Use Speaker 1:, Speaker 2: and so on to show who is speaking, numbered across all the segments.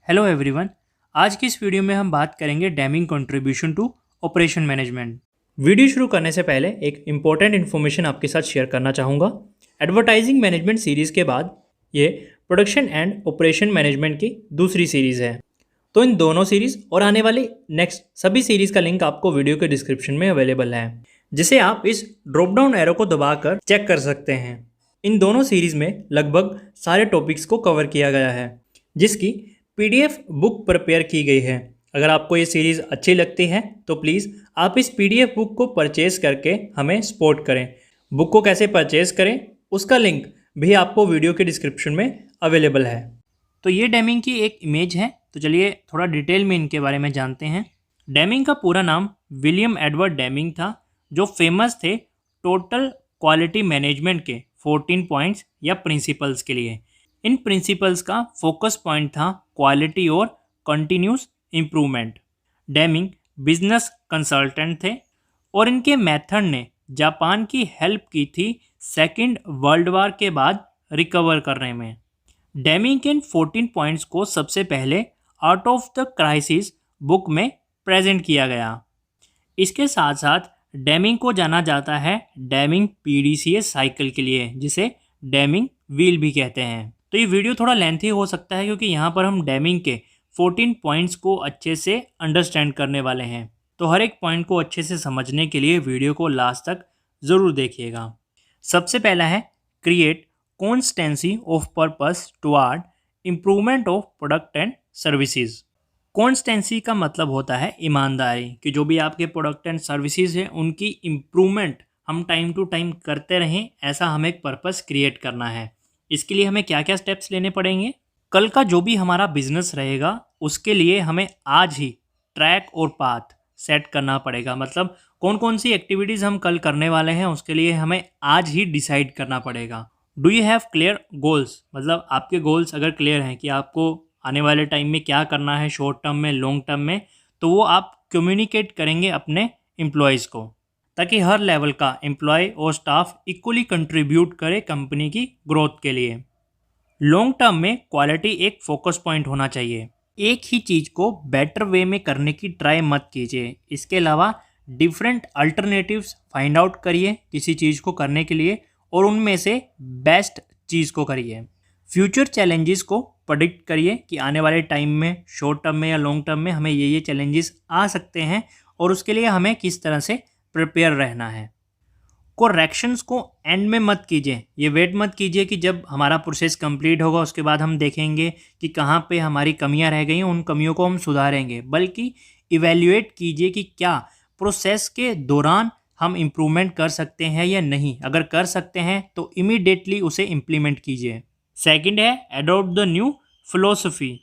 Speaker 1: Hello everyone. आज की इस वीडियो में हम बात करेंगे Deming contribution to operation management. Video शुरू करने से पहले एक इम्पॉर्टेंट इन्फॉर्मेशन आपके साथ शेयर करना चाहूँगा। एडवर्टाइजिंग मैनेजमेंट सीरीज़ के बाद ये प्रोडक्शन एंड ऑपरेशन मैनेजमेंट की दूसरी सीरीज़ है। तो इन दोनों सीरीज़ और आने वाली नेक्स्ट सभी सीरीज़ का लिंक आपको वीडियो के डिस्क्रिप्शन में अवेलेबल है, जिसे आप इस ड्रॉप डाउन एरो को दबाकर चेक कर सकते हैं। इन दोनों सीरीज़ में लगभग सारे टॉपिक्स को कवर किया गया है, जिसकी पीडीएफ बुक प्रिपेयर की गई है। अगर आपको ये सीरीज़ अच्छी लगती है तो प्लीज़ आप इस पीडीएफ बुक को परचेज़ करके हमें सपोर्ट करें। बुक को कैसे परचेज़ करें उसका लिंक भी आपको वीडियो के डिस्क्रिप्शन में अवेलेबल है। तो ये डेमिंग की एक इमेज है, तो चलिए थोड़ा डिटेल में इनके बारे में जानते हैं। डेमिंग का पूरा नाम विलियम एडवर्ड डेमिंग था, जो फेमस थे टोटल क्वालिटी मैनेजमेंट के 14 पॉइंट्स या प्रिंसिपल्स के लिए। इन प्रिंसिपल्स का फोकस पॉइंट था क्वालिटी और continuous improvement. Deming business consultant थे और इनके मेथड ने जापान की हेल्प की थी सेकेंड वर्ल्ड वार के बाद रिकवर करने में। डेमिंग के इन 14 पॉइंट्स को सबसे पहले out of the crisis book में प्रेजेंट किया गया। इसके साथ साथ डेमिंग को जाना जाता है डेमिंग पीडीसीए साइकिल के लिए, जिसे डेमिंग व्हील भी कहते हैं। तो ये वीडियो थोड़ा लेंथी हो सकता है क्योंकि यहाँ पर हम डेमिंग के 14 पॉइंट्स को अच्छे से अंडरस्टैंड करने वाले हैं। तो हर एक पॉइंट को अच्छे से समझने के लिए वीडियो को लास्ट तक ज़रूर देखिएगा। सबसे पहला है create constituency of purpose toward improvement of product and services. Constituency का मतलब होता है ईमानदारी, कि जो भी आपके प्रोडक्ट एंड सर्विसेज हैं उनकी इम्प्रूवमेंट हम टाइम टू टाइम करते रहें, ऐसा हमें एक पर्पस क्रिएट करना है। इसके लिए हमें क्या क्या स्टेप्स लेने पड़ेंगे? कल का जो भी हमारा बिजनेस रहेगा उसके लिए हमें आज ही ट्रैक और पाथ सेट करना पड़ेगा। मतलब कौन कौन सी एक्टिविटीज़ हम कल करने वाले हैं उसके लिए हमें आज ही डिसाइड करना पड़ेगा। Do you have clear goals? मतलब आपके गोल्स अगर क्लियर हैं कि आपको आने वाले टाइम में क्या करना है, शॉर्ट टर्म में, लॉन्ग टर्म में, तो वो आप कम्युनिकेट करेंगे अपने एम्प्लॉयज़ को, ताकि हर लेवल का एम्प्लॉय और स्टाफ इक्वली कंट्रीब्यूट करे कंपनी की ग्रोथ के लिए। लॉन्ग टर्म में क्वालिटी एक फोकस पॉइंट होना चाहिए। एक ही चीज़ को बेटर वे में करने की ट्राई मत कीजिए। इसके अलावा डिफरेंट अल्टरनेटिव्स फाइंड आउट करिए किसी चीज़ को करने के लिए और उनमें से बेस्ट चीज़ को करिए। फ्यूचर चैलेंजेस को प्रेडिक्ट करिए कि आने वाले टाइम में, शॉर्ट टर्म में या लॉन्ग टर्म में हमें ये चैलेंजेस आ सकते हैं और उसके लिए हमें किस तरह से प्रिपेयर रहना है। करेक्शंस को एंड में मत कीजिए। ये वेट मत कीजिए कि जब हमारा प्रोसेस कंप्लीट होगा उसके बाद हम देखेंगे कि कहाँ पे हमारी कमियां रह गई हैं, उन कमियों को हम सुधारेंगे। बल्कि इवैल्यूएट कीजिए कि क्या प्रोसेस के दौरान हम इम्प्रूवमेंट कर सकते हैं या नहीं। अगर कर सकते हैं तो इमीडिएटली उसे इम्प्लीमेंट कीजिए। सेकंड है adopt the new philosophy.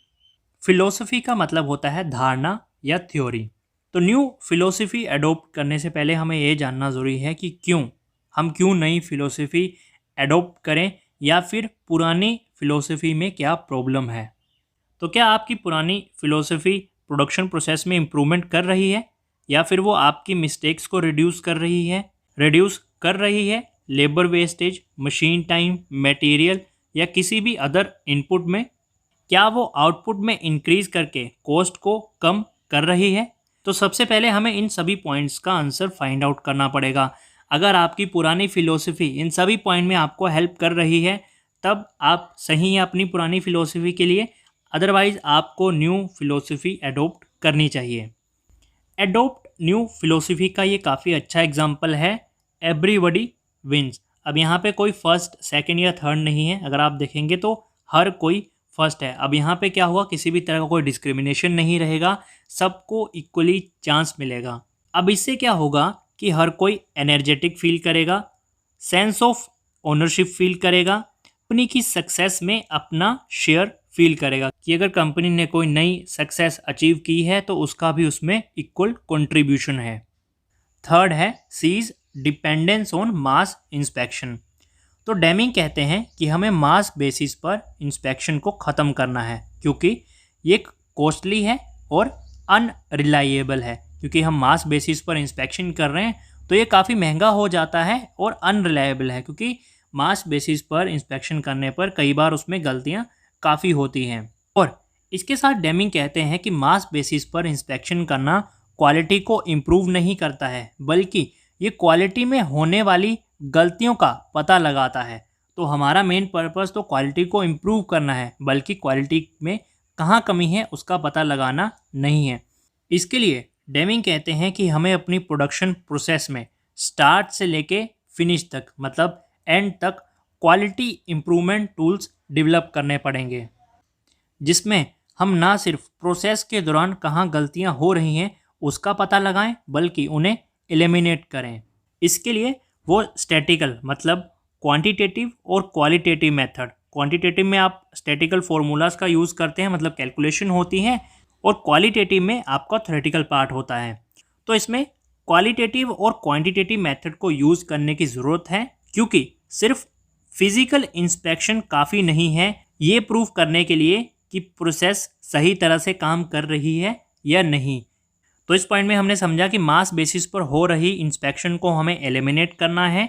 Speaker 1: Philosophy का मतलब होता है धारणा या थ्योरी। तो न्यू फिलोसफी एडॉप्ट करने से पहले हमें ये जानना ज़रूरी है कि हम क्यों नई फिलोसफी एडॉप्ट करें, या फिर पुरानी फिलोसफी में क्या प्रॉब्लम है। तो क्या आपकी पुरानी फिलोसफी प्रोडक्शन प्रोसेस में इम्प्रूवमेंट कर रही है, या फिर वो आपकी मिस्टेक्स को रिड्यूस कर रही है labour wastage, machine time, material या किसी भी अदर इनपुट में? क्या वो आउटपुट में इंक्रीज करके कॉस्ट को कम कर रही है? तो सबसे पहले हमें इन सभी पॉइंट्स का आंसर फाइंड आउट करना पड़ेगा। अगर आपकी पुरानी फिलोसफी इन सभी पॉइंट में आपको हेल्प कर रही है तब आप सही हैं अपनी पुरानी फिलोसफी के लिए, अदरवाइज आपको न्यू फिलोसफी एडॉप्ट करनी चाहिए। एडॉप्ट न्यू फिलोसफी का ये काफ़ी अच्छा एग्जाम्पल है एवरीबॉडी विंस। अब यहाँ पे कोई फर्स्ट, सेकंड या थर्ड नहीं है। अगर आप देखेंगे तो हर कोई फर्स्ट है। अब यहाँ पे क्या हुआ, किसी भी तरह का कोई डिस्क्रिमिनेशन नहीं रहेगा, सबको इक्वली चांस मिलेगा। अब इससे क्या होगा कि हर कोई एनर्जेटिक फील करेगा, सेंस ऑफ ओनरशिप फील करेगा, कंपनी की सक्सेस में अपना शेयर फील करेगा कि अगर कंपनी ने कोई नई सक्सेस अचीव की है तो उसका भी उसमें इक्वल कंट्रीब्यूशन है। थर्ड है cease dependence on mass inspection. तो डेमिंग कहते हैं कि हमें मास बेसिस पर इंस्पेक्शन को ख़त्म करना है, क्योंकि ये कॉस्टली है और अनरिलायबल है। क्योंकि हम मास बेसिस पर इंस्पेक्शन कर रहे हैं तो ये काफ़ी महंगा हो जाता है और अनरिलायबल है, क्योंकि मास बेसिस पर इंस्पेक्शन करने पर कई बार उसमें गलतियाँ काफ़ी होती हैं। और इसके साथ डेमिंग कहते हैं कि मास बेसिस पर इंस्पेक्शन करना क्वालिटी को इम्प्रूव नहीं करता है, बल्कि ये क्वालिटी में होने वाली गलतियों का पता लगाता है। तो हमारा मेन पर्पस तो क्वालिटी को इम्प्रूव करना है, बल्कि क्वालिटी में कहाँ कमी है उसका पता लगाना नहीं है। इसके लिए डेमिंग कहते हैं कि हमें अपनी प्रोडक्शन प्रोसेस में स्टार्ट से लेके फिनिश तक, मतलब एंड तक, क्वालिटी इम्प्रूवमेंट टूल्स डेवलप करने पड़ेंगे, जिसमें हम ना सिर्फ प्रोसेस के दौरान कहाँ गलतियाँ हो रही हैं उसका पता लगाएं, बल्कि उन्हें एलिमिनेट करें। इसके लिए वो स्टैटिकल मतलब क्वांटिटेटिव और क्वालिटेटिव मेथड, क्वांटिटेटिव में आप स्टैटिकल फार्मूलाज का यूज़ करते हैं, मतलब कैलकुलेशन होती है, और क्वालिटेटिव में आपका थ्योरेटिकल पार्ट होता है। तो इसमें क्वालिटेटिव और क्वांटिटेटिव मेथड को यूज़ करने की ज़रूरत है, क्योंकि सिर्फ फिजिकल इंस्पेक्शन काफ़ी नहीं है ये प्रूव करने के लिए कि प्रोसेस सही तरह से काम कर रही है या नहीं। तो इस पॉइंट में हमने समझा कि मास बेसिस पर हो रही इंस्पेक्शन को हमें एलिमिनेट करना है।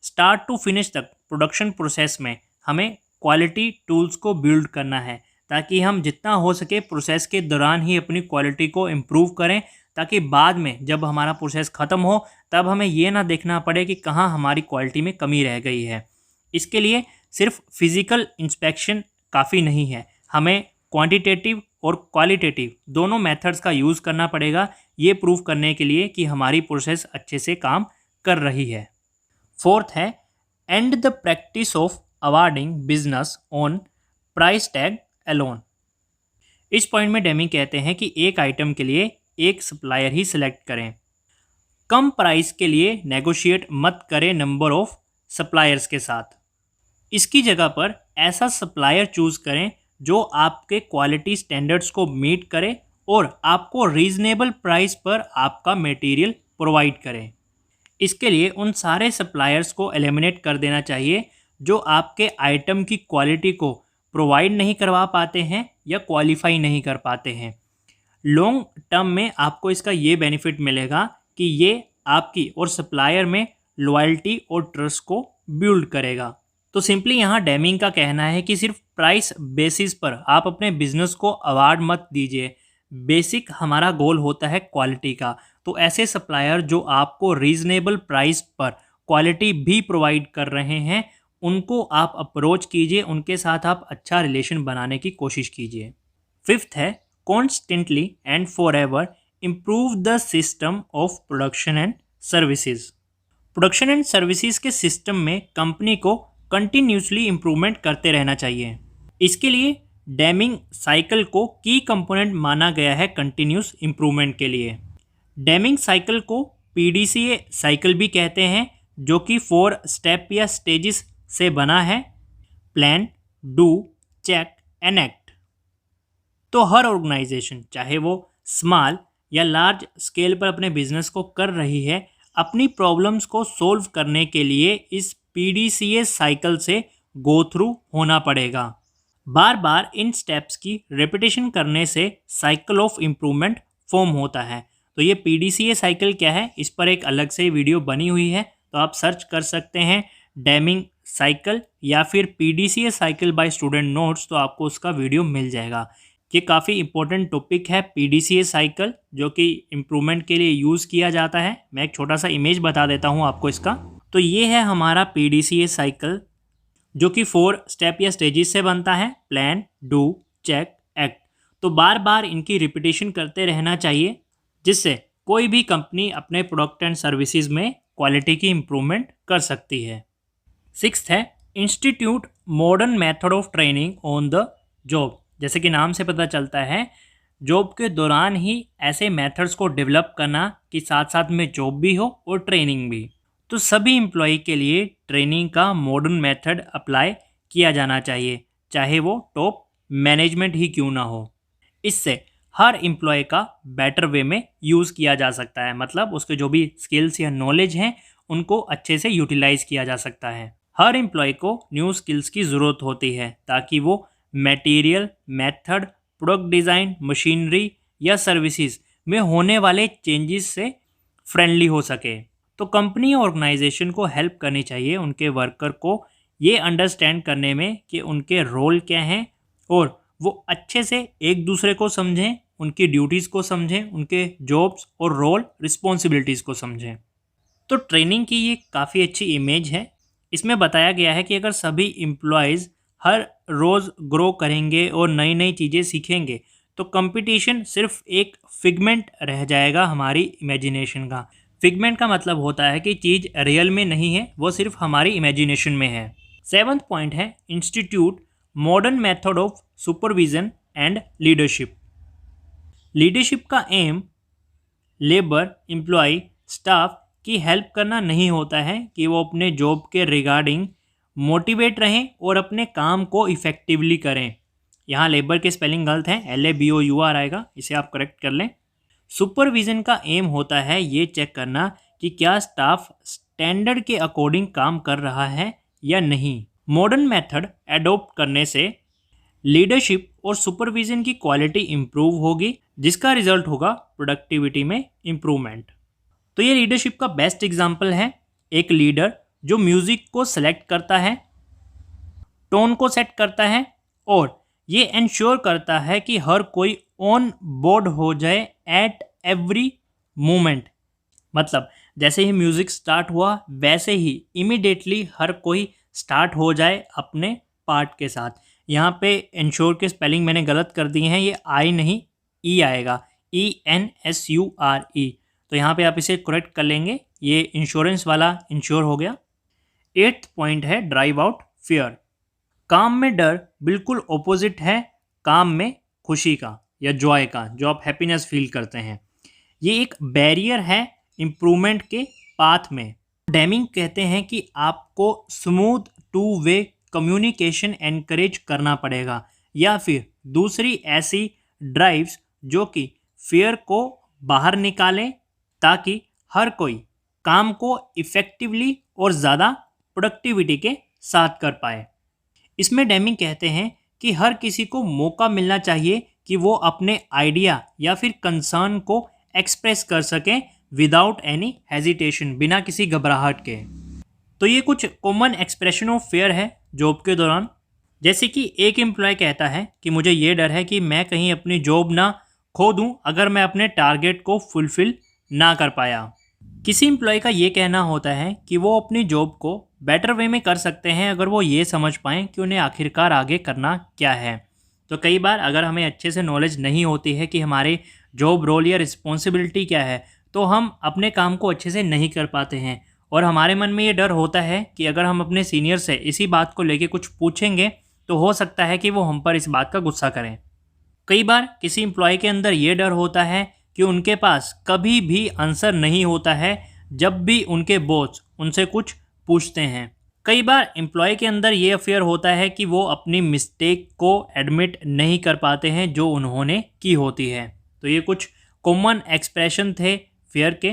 Speaker 1: स्टार्ट टू फिनिश तक प्रोडक्शन प्रोसेस में हमें क्वालिटी टूल्स को बिल्ड करना है, ताकि हम जितना हो सके प्रोसेस के दौरान ही अपनी क्वालिटी को इम्प्रूव करें, ताकि बाद में जब हमारा प्रोसेस ख़त्म हो तब हमें ये ना देखना पड़े कि कहाँ हमारी क्वालिटी में कमी रह गई है। इसके लिए सिर्फ फिज़िकल इंस्पेक्शन काफ़ी नहीं है, हमें क्वांटिटेटिव और क्वालिटेटिव दोनों मेथड्स का यूज़ करना पड़ेगा, ये प्रूव करने के लिए कि हमारी प्रोसेस अच्छे से काम कर रही है। फोर्थ है and the practice of awarding business on price tag alone. इस पॉइंट में डेमिंग कहते हैं कि एक आइटम के लिए एक सप्लायर ही सिलेक्ट करें, कम प्राइस के लिए नेगोशिएट मत करें नंबर ऑफ सप्लायर्स के साथ। इसकी जगह पर ऐसा सप्लायर चूज़ करें जो आपके क्वालिटी स्टैंडर्ड्स को मीट करे और आपको रीज़नेबल प्राइस पर आपका मटेरियल प्रोवाइड करें। इसके लिए उन सारे सप्लायर्स को एलिमिनेट कर देना चाहिए जो आपके आइटम की क्वालिटी को प्रोवाइड नहीं करवा पाते हैं या क्वालिफाई नहीं कर पाते हैं। लॉन्ग टर्म में आपको इसका ये बेनिफिट मिलेगा कि ये आपकी और सप्लायर में लॉयल्टी और ट्रस्ट को बिल्ड करेगा। तो सिंपली यहाँ डेमिंग का कहना है कि सिर्फ प्राइस बेसिस पर आप अपने बिजनेस को अवार्ड मत दीजिए। बेसिक हमारा गोल होता है क्वालिटी का। तो ऐसे सप्लायर जो आपको रीजनेबल प्राइस पर क्वालिटी भी प्रोवाइड कर रहे हैं उनको आप अप्रोच कीजिए, उनके साथ आप अच्छा रिलेशन बनाने की कोशिश कीजिए। फिफ्थ है constantly and forever improve the system of production and services. Production and services के सिस्टम में कंपनी को कंटिन्यूसली इम्प्रूवमेंट करते रहना चाहिए। इसके लिए डेमिंग साइकिल को की कंपोनेंट माना गया है कंटिन्यूस इम्प्रूवमेंट के लिए। डेमिंग साइकिल को PDCA साइकिल भी कहते हैं, जो कि 4 स्टेप या स्टेजेस से बना है, plan, do, check and act. तो हर ऑर्गेनाइजेशन चाहे वो स्मॉल या लार्ज स्केल पर अपने बिजनेस को कर रही है, अपनी प्रॉब्लम्स को सोल्व करने के लिए इस PDCA साइकिल से गो थ्रू होना पड़ेगा। बार बार इन स्टेप्स की रिपीटेशन करने से साइकिल ऑफ इम्प्रूवमेंट फॉर्म होता है। तो ये PDCA साइकिल क्या है, इस पर एक अलग से वीडियो बनी हुई है, तो आप सर्च कर सकते हैं डेमिंग साइकिल या फिर PDCA cycle by student notes, तो आपको उसका वीडियो मिल जाएगा। ये काफ़ी इंपॉर्टेंट टॉपिक है PDCA साइकिल, जो कि इम्प्रूवमेंट के लिए यूज़ किया जाता है। मैं एक छोटा सा इमेज बता देता हूँ आपको इसका। तो ये है हमारा PDCA साइकिल, जो कि 4 स्टेप या स्टेजेस से बनता है, प्लान, डू, चेक, एक्ट। तो बार बार इनकी रिपीटेशन करते रहना चाहिए, जिससे कोई भी कंपनी अपने प्रोडक्ट एंड सर्विसेज में क्वालिटी की इम्प्रूवमेंट कर सकती है। सिक्स्थ है institute modern method of training on the job. जैसे कि नाम से पता चलता है, जॉब के दौरान ही ऐसे मेथड्स को डेवलप करना कि साथ साथ में जॉब भी हो और ट्रेनिंग भी। तो सभी एम्प्लॉय के लिए ट्रेनिंग का मॉडर्न मेथड अप्लाई किया जाना चाहिए, चाहे वो टॉप मैनेजमेंट ही क्यों ना हो। इससे हर एम्प्लॉय का बेटर वे में यूज़ किया जा सकता है, मतलब उसके जो भी स्किल्स या नॉलेज हैं उनको अच्छे से यूटिलाइज किया जा सकता है। हर एम्प्लॉय को न्यू स्किल्स की ज़रूरत होती है, ताकि वो material, method, product design, machinery या सर्विसेज में होने वाले चेंजेस से फ्रेंडली हो सके। तो कंपनी ऑर्गेनाइजेशन को हेल्प करनी चाहिए उनके वर्कर को ये अंडरस्टैंड करने में कि उनके रोल क्या हैं और वो अच्छे से एक दूसरे को समझें, उनकी ड्यूटीज़ को समझें, उनके जॉब्स और रोल रिस्पॉन्सिबिलिटीज़ को समझें। तो ट्रेनिंग की ये काफ़ी अच्छी इमेज है। इसमें बताया गया है कि अगर सभी एम्प्लॉयज़ हर रोज़ ग्रो करेंगे और नई नई चीज़ें सीखेंगे तो कंपटीशन सिर्फ एक फिगमेंट रह जाएगा हमारी इमेजिनेशन का। फिगमेंट का मतलब होता है कि चीज़ रियल में नहीं है, वो सिर्फ हमारी इमेजिनेशन में है। 7th पॉइंट है institute modern method of supervision and leadership. Leadership का एम लेबर, एम्प्लॉय, स्टाफ की हेल्प करना नहीं होता है कि वो अपने जॉब के रिगार्डिंग मोटिवेट रहें और अपने काम को इफ़ेक्टिवली करें। यहाँ लेबर के स्पेलिंग गलत है, LABOUR आएगा, इसे आप करेक्ट कर लें। सुपरविज़न का एम होता है ये चेक करना कि क्या स्टाफ स्टैंडर्ड के अकॉर्डिंग काम कर रहा है या नहीं। मॉडर्न मेथड एडॉप्ट करने से लीडरशिप और सुपरविज़न की क्वालिटी इम्प्रूव होगी, जिसका रिजल्ट होगा प्रोडक्टिविटी में इम्प्रूवमेंट। तो ये लीडरशिप का बेस्ट एग्जाम्पल है एक लीडर जो म्यूज़िक को सेलेक्ट करता है, टोन को सेट करता है और ये इंश्योर करता है कि हर कोई ऑन बोर्ड हो जाए एट एवरी मोमेंट। मतलब जैसे ही म्यूज़िक स्टार्ट हुआ वैसे ही इमिडिएटली हर कोई स्टार्ट हो जाए अपने पार्ट के साथ। यहाँ पे इंश्योर के स्पेलिंग मैंने गलत कर दिए हैं, ये आई नहीं ई आएगा, ENSURE। तो यहाँ पे आप इसे करेक्ट कर लेंगे, ये इंश्योरेंस वाला इंश्योर हो गया। 8th पॉइंट है ड्राइव आउट फियर। काम में डर बिल्कुल ऑपोजिट है काम में खुशी का या जॉय का, जो आप हैप्पीनेस फील करते हैं। ये एक बैरियर है इम्प्रूवमेंट के पाथ में। डेमिंग कहते हैं कि आपको smooth two way communication encourage करना पड़ेगा या फिर दूसरी ऐसी ड्राइव्स जो कि फियर को बाहर निकालें ताकि हर कोई काम को इफ़ेक्टिवली और ज़्यादा प्रोडक्टिविटी के साथ कर पाए। इसमें डेमिंग कहते हैं कि हर किसी को मौका मिलना चाहिए कि वो अपने आइडिया या फिर कंसर्न को एक्सप्रेस कर सकें विदाउट एनी हेजिटेशन, बिना किसी घबराहट के। तो ये कुछ कॉमन एक्सप्रेशन ऑफ फेयर है जॉब के दौरान। जैसे कि एक एम्प्लॉय कहता है कि मुझे ये डर है कि मैं कहीं अपनी जॉब ना खो दूं अगर मैं अपने टारगेट को फुलफिल ना कर पाया। किसी एम्प्लॉय का ये कहना होता है कि वो अपनी जॉब को बेटर वे में कर सकते हैं अगर वो ये समझ पाएँ कि उन्हें आखिरकार आगे करना क्या है। तो कई बार अगर हमें अच्छे से नॉलेज नहीं होती है कि हमारे जॉब रोल या रिस्पॉन्सिबिलिटी क्या है, तो हम अपने काम को अच्छे से नहीं कर पाते हैं और हमारे मन में ये डर होता है कि अगर हम अपने सीनियर से इसी बात को लेके कुछ पूछेंगे तो हो सकता है कि वो हम पर इस बात का गुस्सा करें। कई बार किसी एम्प्लॉय के अंदर ये डर होता है कि उनके पास कभी भी आंसर नहीं होता है जब भी उनके बॉस उनसे कुछ पूछते हैं। कई बार एम्प्लॉय के अंदर ये अफेयर होता है कि वो अपनी मिस्टेक को एडमिट नहीं कर पाते हैं जो उन्होंने की होती है। तो ये कुछ कॉमन एक्सप्रेशन थे फेयर के।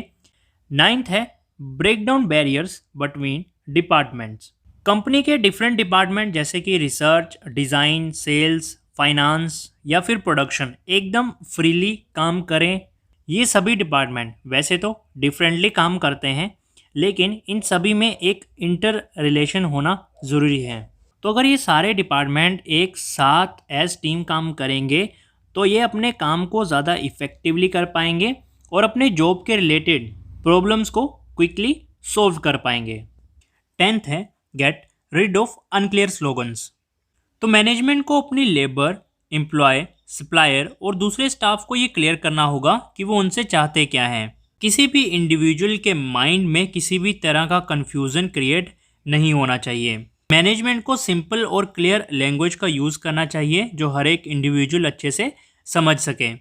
Speaker 1: 9th है break down barriers between departments. Company के डिफरेंट डिपार्टमेंट जैसे कि रिसर्च, डिज़ाइन, सेल्स, फाइनेंस या फिर प्रोडक्शन एकदम फ्रीली काम करें। ये सभी डिपार्टमेंट वैसे तो डिफरेंटली काम करते हैं, लेकिन इन सभी में एक इंटर रिलेशन होना ज़रूरी है। तो अगर ये सारे डिपार्टमेंट एक साथ एज टीम काम करेंगे तो ये अपने काम को ज़्यादा इफ़ेक्टिवली कर पाएंगे और अपने जॉब के रिलेटेड प्रॉब्लम्स को क्विकली सॉल्व कर पाएंगे। 10th है get rid of unclear slogans. तो मैनेजमेंट को अपनी लेबर, एम्प्लॉय, सप्लायर और दूसरे स्टाफ को ये क्लियर करना होगा कि वो उनसे चाहते क्या हैं। किसी भी इंडिविजुअल के माइंड में किसी भी तरह का कन्फ्यूज़न क्रिएट नहीं होना चाहिए। मैनेजमेंट को सिंपल और क्लियर लैंग्वेज का यूज़ करना चाहिए जो हर एक इंडिविजुअल अच्छे से समझ सके।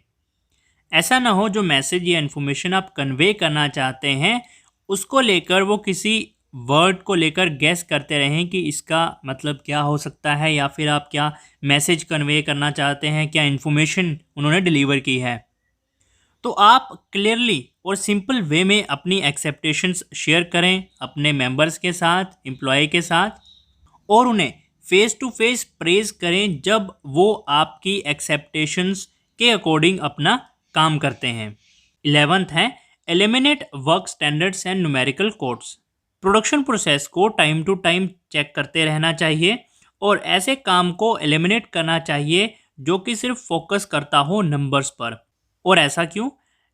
Speaker 1: ऐसा ना हो जो मैसेज या इन्फॉर्मेशन आप कन्वे करना चाहते हैं उसको लेकर वो किसी वर्ड को लेकर गैस करते रहें कि इसका मतलब क्या हो सकता है या फिर आप क्या मैसेज कन्वे करना चाहते हैं, क्या इन्फॉर्मेशन उन्होंने डिलीवर की है। तो आप क्लियरली और सिंपल वे में अपनी एक्सेप्टेशंस शेयर करें अपने मेंबर्स के साथ, एम्प्लॉय के साथ, और उन्हें फेस टू फेस प्रेज करें जब वो आपकी एक्सेप्टेशंस के अकॉर्डिंग अपना काम करते हैं। 11th है eliminate work standards and numerical codes. Production process को टाइम टू टाइम चेक करते रहना चाहिए और ऐसे काम को एलिमिनेट करना चाहिए जो कि सिर्फ फोकस करता हो नंबर्स पर। और ऐसा क्यों?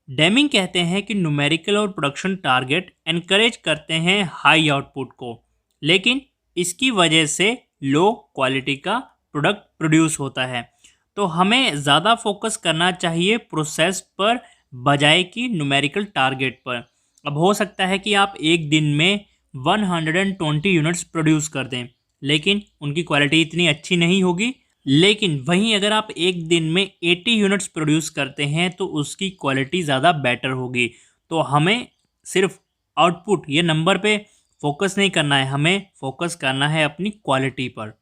Speaker 1: डेमिंग कहते हैं कि न्यूमेरिकल और प्रोडक्शन टारगेट एनकरेज करते हैं हाई आउटपुट को, लेकिन इसकी वजह से लो क्वालिटी का प्रोडक्ट प्रोड्यूस होता है। तो हमें ज़्यादा फोकस करना चाहिए प्रोसेस पर बजाय कि न्यूमेरिकल टारगेट पर। अब हो सकता है कि आप एक दिन में 120 यूनिट्स प्रोड्यूस कर दें, लेकिन उनकी क्वालिटी इतनी अच्छी नहीं होगी। लेकिन वहीं अगर आप एक दिन में 80 यूनिट्स प्रोड्यूस करते हैं तो उसकी क्वालिटी ज़्यादा बेटर होगी। तो हमें सिर्फ आउटपुट ये नंबर पे फोकस नहीं करना है, हमें फोकस करना है अपनी क्वालिटी पर।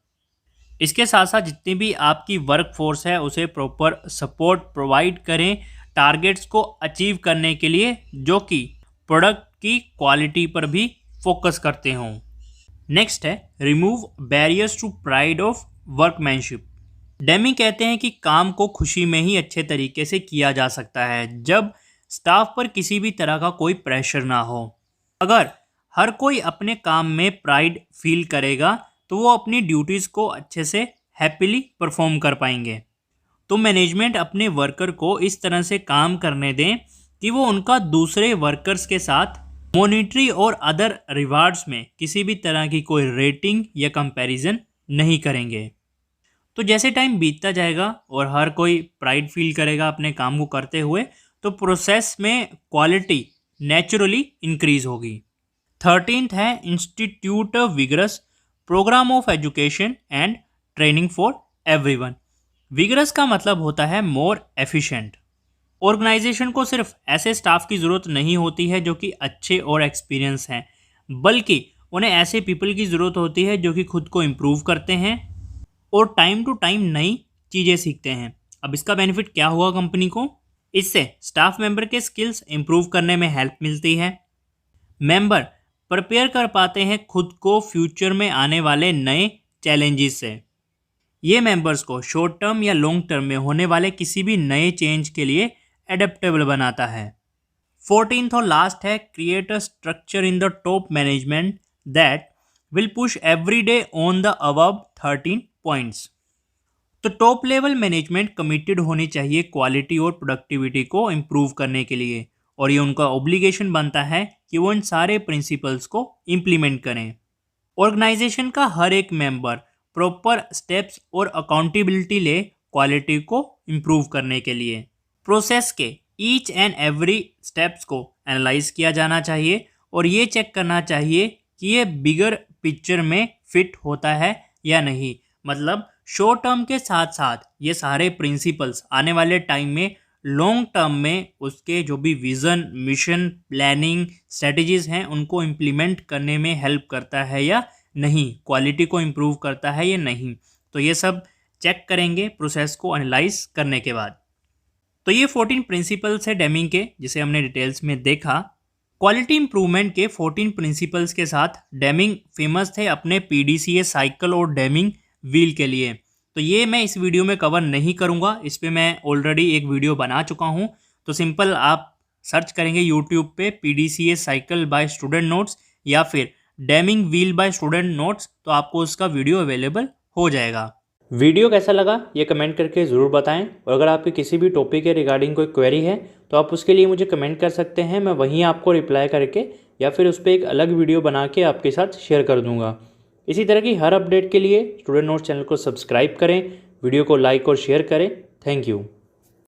Speaker 1: इसके साथ साथ जितनी भी आपकी वर्क फोर्स है उसे प्रॉपर सपोर्ट प्रोवाइड करें टारगेट्स को अचीव करने के लिए, जो कि प्रोडक्ट की क्वालिटी पर भी फोकस करते हों। नेक्स्ट है remove barriers to pride of workmanship. Deming कहते हैं कि काम को खुशी में ही अच्छे तरीके से किया जा सकता है जब स्टाफ पर किसी भी तरह का कोई प्रेशर ना हो। अगर हर कोई अपने काम में प्राइड फील करेगा तो वो अपनी ड्यूटीज़ को अच्छे से हैप्पीली परफॉर्म कर पाएंगे। तो मैनेजमेंट अपने वर्कर को इस तरह से काम करने दें कि वो उनका दूसरे वर्कर्स के साथ मॉनिटरी और अदर रिवार्ड्स में किसी भी तरह की कोई रेटिंग या कंपैरिजन नहीं करेंगे। तो जैसे टाइम बीतता जाएगा और हर कोई प्राइड फील करेगा अपने काम को करते हुए, तो प्रोसेस में क्वालिटी नेचुरली इंक्रीज होगी। 13th है institute vigorous programme of education and training for everyone. Vigorous का मतलब होता है मोर एफिशिएंट। ऑर्गेनाइजेशन को सिर्फ ऐसे स्टाफ की ज़रूरत नहीं होती है जो कि अच्छे और एक्सपीरियंस हैं, बल्कि उन्हें ऐसे पीपल की ज़रूरत होती है जो कि खुद को इम्प्रूव करते हैं और टाइम टू टाइम नई चीज़ें सीखते हैं। अब इसका बेनिफिट क्या हुआ कंपनी को? इससे स्टाफ मेंबर के स्किल्स इम्प्रूव करने में हेल्प मिलती है। मेंबर प्रिपेयर कर पाते हैं खुद को फ्यूचर में आने वाले नए चैलेंजेस से। ये मेंबर्स को शॉर्ट टर्म या लॉन्ग टर्म में होने वाले किसी भी नए चेंज के लिए एडेप्टेबल बनाता है। 14th और लास्ट है create a structure in the top management that will push every day on the above 13 points. तो टॉप लेवल मैनेजमेंट कमिटेड होनी चाहिए क्वालिटी और प्रोडक्टिविटी को इम्प्रूव करने के लिए, और ये उनका ऑब्लिगेशन बनता है कि वो इन सारे प्रिंसिपल्स को इम्प्लीमेंट करें। ऑर्गेनाइजेशन का हर एक मेंबर प्रॉपर स्टेप्स और अकाउंटेबिलिटी ले क्वालिटी को इम्प्रूव करने के लिए। प्रोसेस के ईच एंड एवरी स्टेप्स को एनालाइज किया जाना चाहिए और ये चेक करना चाहिए कि ये बिगर पिक्चर में फिट होता है या नहीं। मतलब शॉर्ट टर्म के साथ साथ ये सारे प्रिंसिपल्स आने वाले टाइम में लॉन्ग टर्म में उसके जो भी विज़न, मिशन, प्लानिंग, स्ट्रेटजीज़ हैं उनको इम्प्लीमेंट करने में हेल्प करता है या नहीं, क्वालिटी को इम्प्रूव करता है या नहीं। तो ये सब चेक करेंगे प्रोसेस को एनालाइज करने के बाद। तो ये 14 प्रिंसिपल्स है डेमिंग के, जिसे हमने डिटेल्स में देखा। क्वालिटी इंप्रूवमेंट के 14 प्रिंसिपल्स के साथ डेमिंग फेमस थे अपने PDCA साइकिल और डेमिंग व्हील के लिए। तो ये मैं इस वीडियो में कवर नहीं करूँगा, इस पर मैं ऑलरेडी एक वीडियो बना चुका हूँ। तो सिंपल आप सर्च करेंगे यूट्यूब पे PDCA cycle by student notes या फिर Deming wheel by student notes, तो आपको उसका वीडियो अवेलेबल हो जाएगा। वीडियो कैसा लगा ये कमेंट करके ज़रूर बताएं, और अगर आपके किसी भी टॉपिक के रिगार्डिंग कोई क्वेरी है तो आप उसके लिए मुझे कमेंट कर सकते हैं। मैं वहीं आपको रिप्लाई करके या फिर उस पर एक अलग वीडियो बना के आपके साथ शेयर कर दूंगा। इसी तरह की हर अपडेट के लिए स्टूडेंट नोट्स चैनल को सब्सक्राइब करें, वीडियो को लाइक और शेयर करें। Thank you.